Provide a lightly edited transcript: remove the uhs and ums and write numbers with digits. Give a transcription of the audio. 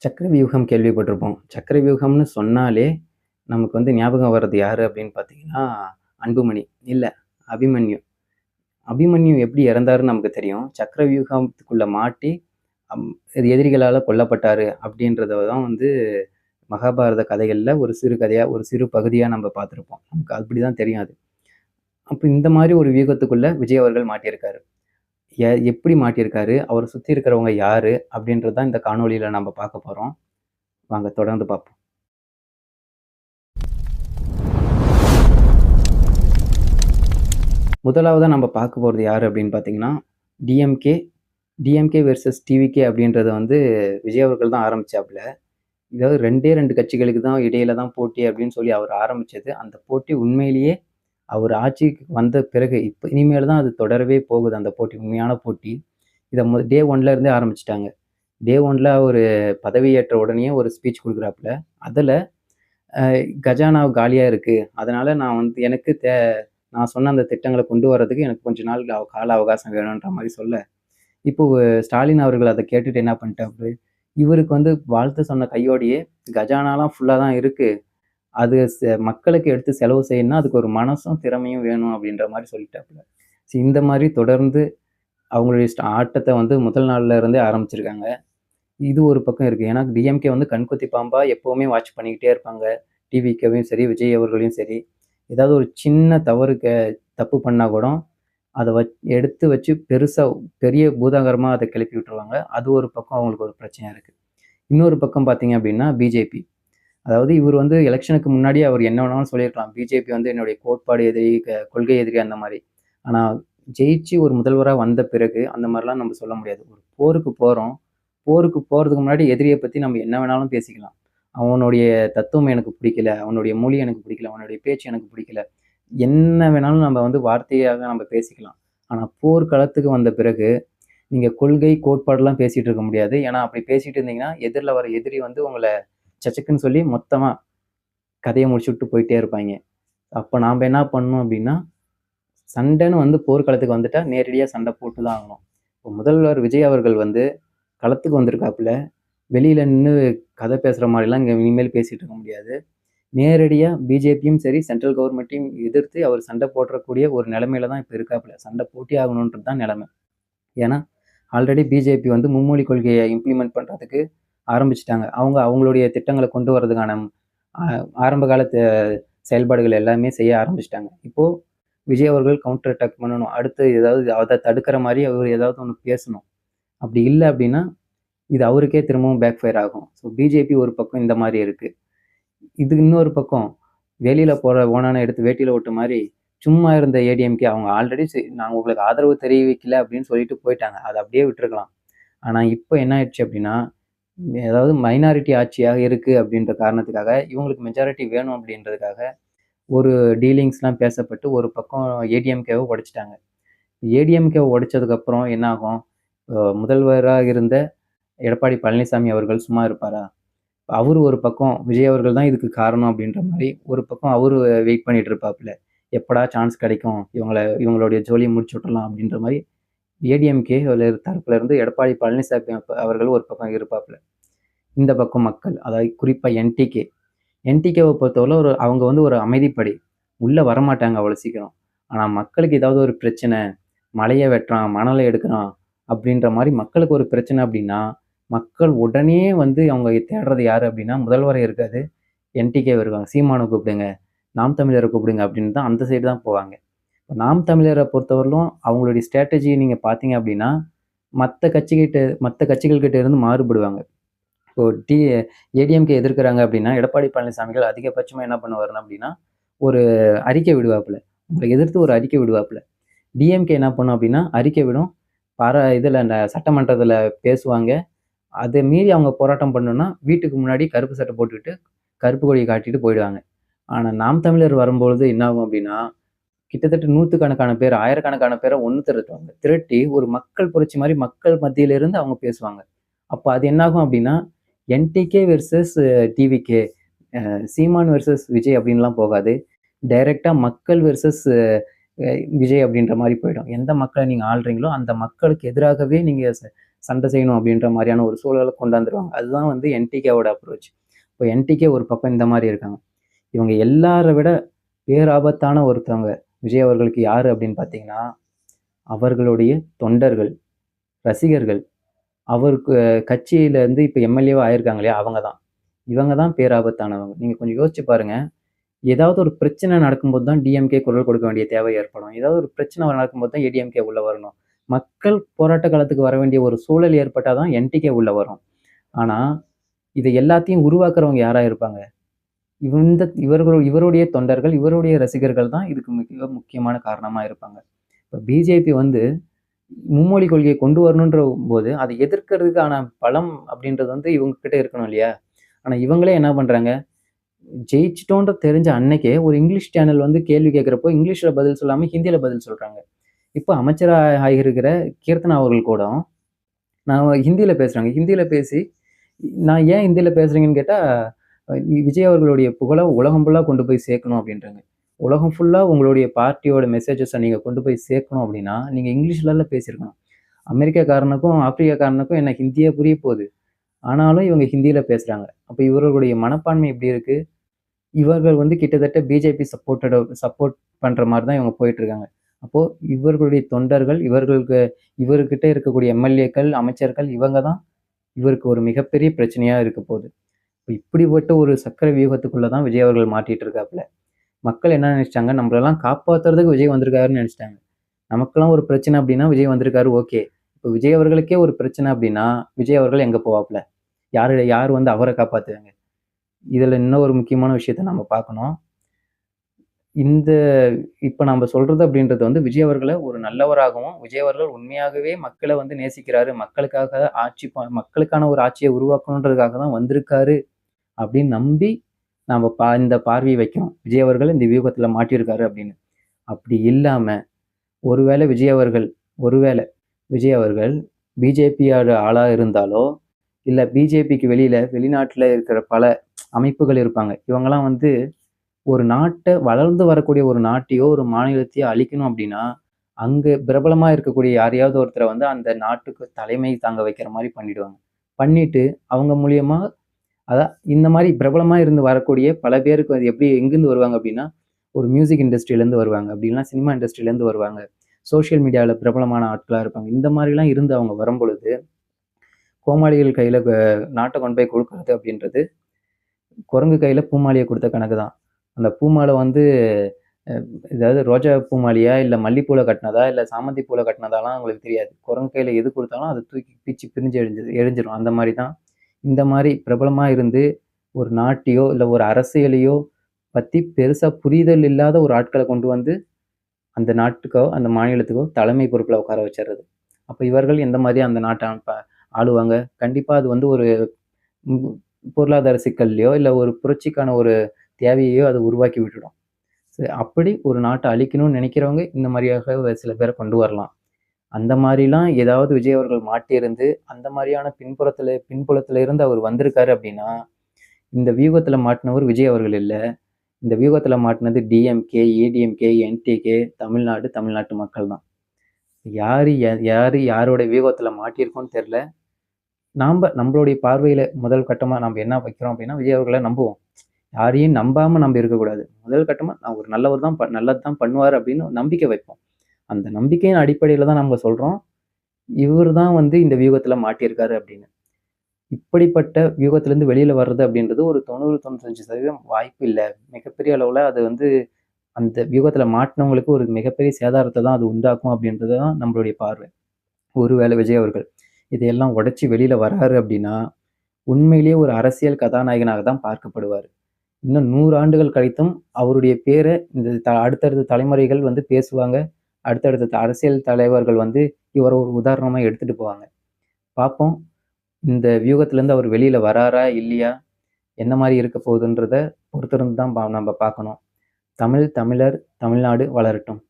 சக்கரவியூகம் கேள்விப்பட்டிருப்போம். சக்கரவியூகம்னு சொன்னாலே, நமக்கு ஞாபகம் வர்றது யாரு அப்படின்னு பார்த்தீங்கன்னா, அன்புமணி. இல்ல, அபிமன்யு. அபிமன்யு எப்படி இறந்தாருன்னு நமக்கு தெரியும். சக்கரவியூகத்துக்குள்ள மாட்டி, அம் எதிரிகளால கொல்லப்பட்டாரு அப்படின்றத தான் மகாபாரத கதைகள்ல ஒரு சிறு கதையா, ஒரு சிறு பகுதியா நம்ம பார்த்திருப்போம். நமக்கு அப்படிதான் தெரியும் அது. அப்ப இந்த மாரி ஒரு வியூகத்துக்குள்ள விஜய் அவர்கள் மாட்டியிருக்காரு. எப்படி மாட்டியிருக்காரு? அவர சுத்தி இருக்கிறவங்க யாரு? அப்படின்றது தான் இந்த காணொளியில நம்ம பார்க்க போறோம். வாங்க தொடர்ந்து பார்ப்போம். முதலாவதா நம்ம பார்க்க போறது யாரு அப்படின்னு பார்த்தீங்கன்னா, டிஎம்கே. டிஎம்கே வெர்சஸ் டிவிகே அப்படின்றத விஜய் அவர்கள் தான் ஆரம்பிச்சாப்புல. இதாவது 2 கட்சிகளுக்கு தான் இடையில தான் போட்டி அப்படின்னு சொல்லி அவர் ஆரம்பிச்சது. அந்த போட்டி உண்மையிலேயே அவர் ஆட்சிக்கு வந்த பிறகு, இப்ப இனிமேல் தான் அது தொடரவே போகுது அந்த போட்டி. உண்மையான போட்டி. இத டே 1ல இருந்தே ஆரம்பிச்சுட்டாங்க. டே 1ல அவரு பதவியேற்ற உடனேயே ஒரு ஸ்பீச் குடுக்குறாப்புல. அதுல கஜானா காலியா இருக்கு. அதனால நான் எனக்கு நான் சொன்ன அந்த திட்டங்கள கொண்டு வரதுக்கு எனக்கு கொஞ்ச நாள் கால அவகாசம் வேணுன்ற மாரி சொல்ல, இப்போ ஸ்டாலின் அவர்கள் அத கேட்டுட்டு என்ன பண்ணிட்டாரு, இவருக்கு வாழ்த்து சொன்ன கையோடையே கஜானாலாம் ஃபுல்லா தான் இருக்கு. அது மக்களுக்கு எடுத்து செலவு செய்யணும்னா, அதுக்கு ஒரு மனசும், திறமையும் வேணும் அப்படின்ற மாரி சொல்லிட்டாப்புல. இந்த மாரி தொடர்ந்து அவங்களுடைய ஆட்டத்த முதல் நாள்ல இருந்தே ஆரம்பிச்சிருக்காங்க. இது ஒரு பக்கம் இருக்கு. ஏன்னா டிஎம்கே கண்கொத்தி பாம்பா எப்பவுமே வாட்ச் பண்ணிக்கிட்டே இருப்பாங்க. டிவிகேவையும் சரி, விஜய் அவர்களையும் சரி. ஏதாவது ஒரு சின்ன தப்பு பண்ணா கூட, அத எடுத்து வச்சு பெருசா பெரிய பூதாகரமா அத கிளப்பி விட்டுருவாங்க. அது ஒரு பக்கம் அவங்களுக்கு ஒரு பிரச்சனையா இருக்கு. இன்னொரு பக்கம் பார்த்தீங்க அப்படின்னா, பிஜேபி. அதாவது இவர் எலக்ஷனுக்கு முன்னாடியே அவர் என்ன வேணாலும் சொல்லியிருக்கலாம். பிஜேபி என்னுடைய கோட்பாடு எதிரி, கொள்கை எதிரி அந்த மாரி. ஆனா ஜெயிச்சு ஒரு முதல்வரா வந்த பிறகு அந்த மாரிலாம் நம்ம சொல்ல முடியாது. ஒரு போருக்கு போறோம். போருக்கு போறதுக்கு முன்னாடி எதிரிய பத்தி நம்ம என்ன வேணாலும் பேசிக்கலாம். அவனுடைய தத்துவம் எனக்கு பிடிக்கல. அவனுடைய மொழி எனக்கு பிடிக்கல. அவனுடைய பேச்சு எனக்கு பிடிக்கல. என்ன வேணாலும் நம்ம வார்த்தையாக நம்ம பேசிக்கலாம். ஆனா போர்க்களத்துக்கு வந்த பிறகு, நீங்க கொள்கை, கோட்பாடுலாம் பேசிட்டு இருக்க முடியாது. ஏன்னா அப்படி பேசிட்டு இருந்தீங்கன்னா, எதிர்ல வர எதிரி உங்கள சச்சக்குன்னு சொல்லி மொத்தமா கதைய முடிச்சுட்டு போயிட்டே இருப்பாய்ங்க. அப்ப நாம என்ன பண்ணணும் அப்படின்னா, சண்டைன்னு போர்க்களத்துக்கு வந்துட்டா நேரடியா சண்டை போட்டு தான் ஆகணும். இப்போ முதல்வர் விஜய் அவர்கள் களத்துக்கு வந்திருக்காப்புல. வெளியில நின்னு கதை பேசுற மாரிலாம் இங்க இனிமேல் பேசிட்டு இருக்க முடியாது. நேரடியா பிஜேபியும் சரி, சென்ட்ரல் கவர்ன்மெண்ட்டையும் எதிர்த்து அவர் சண்டை போடக்கூடிய ஒரு நிலைமையில தான் இப்ப இருக்காப்புல. சண்டை போட்டே ஆகணுன்றது தான் நிலைமை. ஏன்னா, ஆல்ரெடி பிஜேபி மும்மொழி கொள்கைய இம்ப்ளிமெண்ட் பண்றதுக்கு ஆரம்பிச்சுட்டாங்க. அவங்களுடைய திட்டங்கள கொண்டு வரதுக்கான அ ஆரம்ப கால செயல்பாடுகள் எல்லாமே செய்ய ஆரம்பிச்சுட்டாங்க. இப்போ விஜய் அவர்கள் கவுண்டர் அட்டாக் பண்ணணும். அடுத்து ஏதாவது அத தடுக்கிற மாரி அவர் ஏதாவது ஒண்ணு பேசணும். அப்படி இல்ல அப்படின்னா, இது அவருக்கே திரும்பவும் பேக் ஃபயர் ஆகும். ஸோ பிஜேபி ஒரு பக்கம் இந்த மாரி இருக்கு. இது இன்னொரு பக்கம், வெளியில போற ஓணான எடுத்து வேட்டியில ஓட்டு மாரி, சும்மா இருந்த ஏடிஎம்கே அவங்க ஆல்ரெடி நாங்க உங்களுக்கு ஆதரவு தெரிவிக்கல அப்படின்னு சொல்லிட்டு போயிட்டாங்க. அத அப்படியே விட்டுருக்கலாம். ஆனா இப்ப என்ன ஆயிடுச்சு அப்படின்னா, அதாவது மைனாரிட்டி ஆட்சியாக இருக்கு அப்படின்ற காரணத்துக்காக, இவங்களுக்கு மெஜாரிட்டி வேணும் அப்படின்றதுக்காக, ஒரு டீலிங்ஸ்லாம் பேசப்பட்டு ஒரு பக்கம் ஏடிஎம்கேவ உடைச்சுட்டாங்க. ஏடிஎம்கேவ உடைச்சதுக்கப்புறம் என்ன ஆகும்? முதல்வரா இருந்த எடப்பாடி பழனிசாமி அவர்கள் சும்மா இருப்பாரா? அவரு ஒரு பக்கம் விஜய் அவர்கள் தான் இதுக்கு காரணம் அப்படின்ற மாரி, ஒரு பக்கம் அவரு வெயிட் பண்ணிட்டு இருப்பாப்புல. எப்படா சான்ஸ் கிடைக்கும்? இவங்களுடைய ஜோலிய முடிச்சு விட்டுறலாம் அப்படின்ற மாரி ஏடிஎம்கே தரப்புல இருந்து எடப்பாடி பழனிசாமி அவர்கள் ஒரு பக்கம் இருப்பாப்புல. இந்த பக்கம் மக்கள், அதாவது குறிப்பா என்டிகே. என்டிகேவ பொறுத்தவரை அவங்க ஒரு அமைதிப்படை. உள்ள வரமாட்டாங்க அவ்வளவு சீக்கிரம். ஆனா மக்களுக்கு ஏதாவது ஒரு பிரச்சனை, மலைய வெட்டுறான், மணல எடுக்குறான் அப்படின்ற மாரி மக்களுக்கு ஒரு பிரச்சனை அப்படின்னா, மக்கள் உடனே அவங்க தேடுறது யாரு அப்படின்னா, முதல்வர இருக்காது. என்டிகே வருவாங்க. சீமான கூப்பிடுங்க, நாம் தமிழர கூப்பிடுங்க அப்படின்னு தான் அந்த சைடு தான் போவாங்க. நாம் தமிழர பொறுத்தவரையிலும் அவங்களுடைய ஸ்ட்ராட்டஜி நீங்க பார்த்தீங்க அப்படின்னா, மத்த கட்சிகள் கிட்ட இருந்து மாறுபடுவாங்க. இப்போ ஏடிஎம்கே எதிர்க்கிறாங்க அப்படின்னா, எடப்பாடி பழனிசாமிகள் அதிகபட்சமா என்ன பண்ணுவாருன்னா அப்படின்னா, ஒரு அறிக்கை விடுவாப்புல. உங்கள எதிர்த்து ஒரு அறிக்கை விடுவாப்புல. டிஎம்கே என்ன பண்ணும் அப்படின்னா, அறிக்கை விடும். இதுல சட்டமன்றத்துல பேசுவாங்க. அத மீறி அவங்க போராட்டம் பண்ணணும்னா, வீட்டுக்கு முன்னாடி கருப்பு சட்டை போட்டுக்கிட்டு, கருப்பு கொடிய காட்டிட்டு போயிடுவாங்க. ஆனா, நாம் தமிழர் வரும்பொழுது என்ன ஆகும் அப்படின்னா, கிட்டத்தட்ட நூத்துக்கணக்கான பேர், ஆயிரக்கணக்கான பேர ஒண்ணு திரட்டுவாங்க. திரட்டி ஒரு மக்கள் புரட்சி மாரி மக்கள் மத்தியில இருந்து அவங்க பேசுவாங்க. அப்ப அது என்னாகும் அப்படின்னா, என்டிகே வெர்சஸ் டிவிகே, சீமான் வெர்சஸ் விஜய் அப்படின்லாம் போகாது. டைரக்ட்டா மக்கள் வெர்சஸ் விஜய் அப்படின்ற மாரி போயிடும். எந்த மக்கள நீங்க ஆள்றீங்களோ, அந்த மக்களுக்கு எதிராகவே நீங்க சண்டை செய்யணும் அப்படின்ற மாதிரியான ஒரு சூழலை கொண்டாந்துருவாங்க. அதுதான் வந்து என்டிகேவோட அப்ரோச். இப்போ என்டிகே ஒரு பக்கம் இந்த மாதிரி இருக்காங்க. இவங்க எல்லாரை விட பேராபத்தான ஒருத்தவங்க விஜய் அவர்களுக்கு யாரு அப்படின்னு பார்த்தீங்கன்னா, அவர்களுடைய தொண்டர்கள், ரசிகர்கள். அவருக்கு கட்சியில இருந்து இப்ப எம்எல்ஏவா ஆயிருக்காங்க இல்லையா? அவங்க தான். இவங்க தான் பேராபத்தானவங்க. நீங்க கொஞ்சம் யோசிச்சு பாருங்க. ஏதாவது ஒரு பிரச்சனை நடக்கும்போது தான் டிஎம்கே குரல் கொடுக்க வேண்டிய தேவை ஏற்படும். ஏதாவது ஒரு பிரச்சனை நடக்கும்போது தான் ஏடிஎம்கே உள்ள வரணும். மக்கள் போராட்ட காலத்துக்கு வர வேண்டிய ஒரு சூழல் ஏற்பட்டா தான் என்டிகே உள்ள வரும். ஆனா, இது எல்லாத்தையும் உருவாக்குறவங்க யாரா இருப்பாங்க? இவருடைய தொண்டர்கள், இவருடைய ரசிகர்கள் தான் இதுக்கு மிக முக்கியமான காரணமா இருப்பாங்க. இப்ப பிஜேபி வந்து மும்மொழி கொள்கையை கொண்டு வரணுன்ற போது, அதை எதிர்க்கிறதுக்கான பலம் அப்படின்றது வந்து இவங்க கிட்ட இருக்கணும் இல்லையா? ஆனா இவங்களே என்ன பண்றாங்க, ஜெயிச்சுட்டோன்ற தெரிஞ்ச அன்னைக்கே ஒரு இங்கிலீஷ் சேனல் வந்து கேள்வி கேட்கிறப்போ, இங்கிலீஷ்ல பதில் சொல்லாம ஹிந்தியில பதில் சொல்றாங்க. இப்ப அமைச்சரா ஆகியிருக்கிற கீர்த்தனா அவர்கள் கூட, நான் ஹிந்தியில பேசுறாங்க. ஹிந்தியில பேசி, நான் ஏன் ஹிந்தியில பேசுறீங்கன்னு கேட்டா, விஜய் அவர்களுடைய புகழ உலகம் ஃபுல்லா கொண்டு போய் சேர்க்கணும் அப்படின்றாங்க. உலகம் ஃபுல்லா உங்களுடைய பார்ட்டியோட மெசேஜஸ நீங்க கொண்டு போய் சேர்க்கணும் அப்படின்னா, நீங்க இங்கிலீஷ்லல்ல பேசியிருக்கணும். அமெரிக்காக்காரனுக்கும், ஆப்பிரிக்காக்காரனுக்கும் என்ன ஹிந்தியே புரிய போகுது. ஆனாலும் இவங்க ஹிந்தியில பேசுறாங்க. அப்ப இவர்களுடைய மனப்பான்மை எப்படி இருக்கு? இவர்கள் வந்து கிட்டத்தட்ட பிஜேபி சப்போர்ட் பண்ற மாரி தான் இவங்க போயிட்டு இருக்காங்க. அப்போ இவர்களுடைய தொண்டர்கள், இவர்கிட்ட இருக்கக்கூடிய எம்எல்ஏக்கள், அமைச்சர்கள் இவங்க தான் இவருக்கு ஒரு மிகப்பெரிய பிரச்சனையா இருக்க போகுது. இப்படிப்பட்ட ஒரு சக்கர வியூகத்துக்குள்ள தான் விஜய் அவர்கள் மாட்டிட்டு இருக்காப்புல. மக்கள் என்ன நினைச்சிட்டாங்க, நம்மளெல்லாம் காப்பாத்துறதுக்கு விஜய் வந்திருக்காருன்னு நினைச்சிட்டாங்க. நமக்கெல்லாம் ஒரு பிரச்சனை அப்படின்னா விஜய் வந்திருக்காரு ஓகே. இப்ப விஜய் அவர்களுக்கே ஒரு பிரச்சனை அப்படின்னா, விஜய் அவர்கள் எங்க போவாப்ல? யார் வந்து அவர காப்பாத்துவாங்க? இதுல இன்னும் ஒரு முக்கியமான விஷயத்த நம்ம பார்க்கணும். இந்த இப்ப நம்ப சொல்றது அப்படின்றது வந்து விஜய் அவர்கள ஒரு நல்லவராகவும், விஜய் அவர்கள் உண்மையாகவே மக்கள வந்து நேசிக்கிறாரு. மக்களுக்கான ஒரு ஆட்சிய உருவாக்கணுன்றதுக்காக தான் வந்திருக்காரு அப்படின்னு நம்பி, நாம இந்த பார்வைய வைக்கணும். விஜய் அவர்கள் இந்த வியூகத்துல மாட்டியிருக்காரு அப்படின்னு. அப்படி இல்லாம, ஒருவேளை ஒருவேளை விஜய் அவர்கள் பிஜேபியோட ஆளா இருந்தாலோ, இல்ல பிஜேபிக்கு வெளிநாட்டுல இருக்கிற பல அமைப்புகள் இருப்பாங்க. இவங்கலாம் வந்து ஒரு வளர்ந்து வரக்கூடிய ஒரு நாட்டையோ, ஒரு மாநிலத்தையோ அழிக்கணும் அப்படின்னா, அங்க பிரபலமா இருக்கக்கூடிய யாரையாவது ஒருத்தர வந்து அந்த நாட்டுக்கு தலைமை தாங்க வைக்கிற மாரி பண்ணிடுவாங்க. பண்ணிட்டு அவங்க மூலியமா இந்த மாரி பிரபலமா இருந்து வரக்கூடிய பல பேருக்கு அது எங்கிருந்து வருவாங்க அப்படின்னா, ஒரு மியூசிக் இண்டஸ்ட்ரியிலேருந்து வருவாங்க. அப்படி இல்லனா சினிமா இண்டஸ்ட்ரியிலேருந்து வருவாங்க. சோசியல் மீடியால பிரபலமான ஆட்களா இருப்பாங்க. இந்த மாரிலாம் இருந்து அவங்க வரும்பொழுது, கோமாளிகள் கையில நாட்ட கொண்டு போய் குடுக்குறது அப்படின்றது, குரங்கு கையில பூமாலைய குடுத்த கணக்கு தான். அந்த பூமால வந்து அ ஏதாவது ரோஜா பூ மாலையா, இல்ல மல்லிப்பூல கட்டினதா, இல்ல சாமந்தி பூல கட்டினதாலாம் அவங்களுக்கு தெரியாது. குரங்கு கையில எது குடுத்தாலும் அத தூக்கி பிச்சு பிரிஞ்சு எரிஞ்சிரும். அந்த மாரி தான். இந்த மாரி பிரபலமா இருந்து ஒரு நாட்டையோ, இல்ல ஒரு அரசியலையோ பத்தி பெருசா புரிதல் இல்லாத ஒரு ஆட்கள கொண்டு வந்து அந்த நாட்டுக்கோ, அந்த மாநிலத்துக்கோ தலைமை பொறுப்புல உட்கார வச்சுர்றது. அப்ப இவர்கள் எந்த மாரி அந்த நாட்ட ஆளுவாங்க? கண்டிப்பா அது வந்து ஒரு ம் பொருளாதார சிக்கல்லயோ, இல்ல ஒரு புரட்சிக்கான ஒரு தேவையையோ அது உருவாக்கி விட்டுடும். அப்படி ஒரு நாட்ட அழிக்கணும்னு நினைக்கிறவங்க இந்த மாரியாக சில பேர கொண்டு வரலாம். அந்த மாரிலாம் ஏதாவது விஜய் அவர்கள் மாட்டியிருந்து, அந்த மாரியான பின்புலத்துல இருந்து அவர் வந்திருக்காரு அப்படின்னா, இந்த வியூகத்துல மாட்டுனவர் விஜய் அவர்கள் இல்ல. இந்த வியூகத்துல மாட்டுனது டிஎம்கே, ஏடிஎம்கே, என்டிகே, தமிழ்நாட்டு மக்கள் தான். யாரோட வியூகத்துல மாட்டியிருக்கோம்னு தெரியல. நம்மளுடைய பார்வையில முதல் கட்டமா நாம என்ன வைக்கிறோம் அப்படின்னா, விஜய் அவர்கள நம்புவோம். யாரையும் நம்பாம நம்ம இருக்கக்கூடாது. முதல் கட்டமா நான் ஒரு நல்லவர் தான் நல்லது தான் பண்ணுவாரு அப்படின்னு நம்பிக்கை வைப்போம். அந்த நம்பிக்கையின் அடிப்படையில தான் நம்ம சொல்றோம். இவரு தான் வந்து இந்த வியூகத்துல மாட்டியிருக்காரு அப்படின்னு. இப்படிப்பட்ட வியூகத்திலிருந்து வெளியில வர்றது அப்படின்றது ஒரு 90, 95% வாய்ப்பு இல்ல. மிகப்பெரிய அளவுல அது வந்து அந்த வியூகத்துல மாட்டுனவங்களுக்கு ஒரு மிகப்பெரிய சேதாரத்த தான் அது உண்டாக்கும் அப்படின்றது தான் நம்மளுடைய பார்வை. ஒருவேளை விஜய் அவர்கள் இதையெல்லாம் உடைச்சு வெளியில வராரு அப்படின்னா, உண்மையிலேயே ஒரு அரசியல் கதாநாயகனாக தான் பார்க்கப்படுவாரு. இன்னும் 100 ஆண்டுகள் கழித்தும் அவருடைய பேர இந்த அடுத்தடுத்த தலைமுறைகள் வந்து பேசுவாங்க. அடுத்தடுத்த அரசியல் தலைவர்கள் வந்து இவர ஒரு உதாரணமா எடுத்துட்டு போவாங்க. பார்ப்போம். இந்த வியூகத்திலேருந்து அவர் வெளியில வராரா? இல்லையா? என்ன மாரி இருக்க போகுதுன்றத பொறுத்திருந்து தான் நம்ம பார்க்கணும். தமிழர், தமிழ்நாடு வளரட்டும்!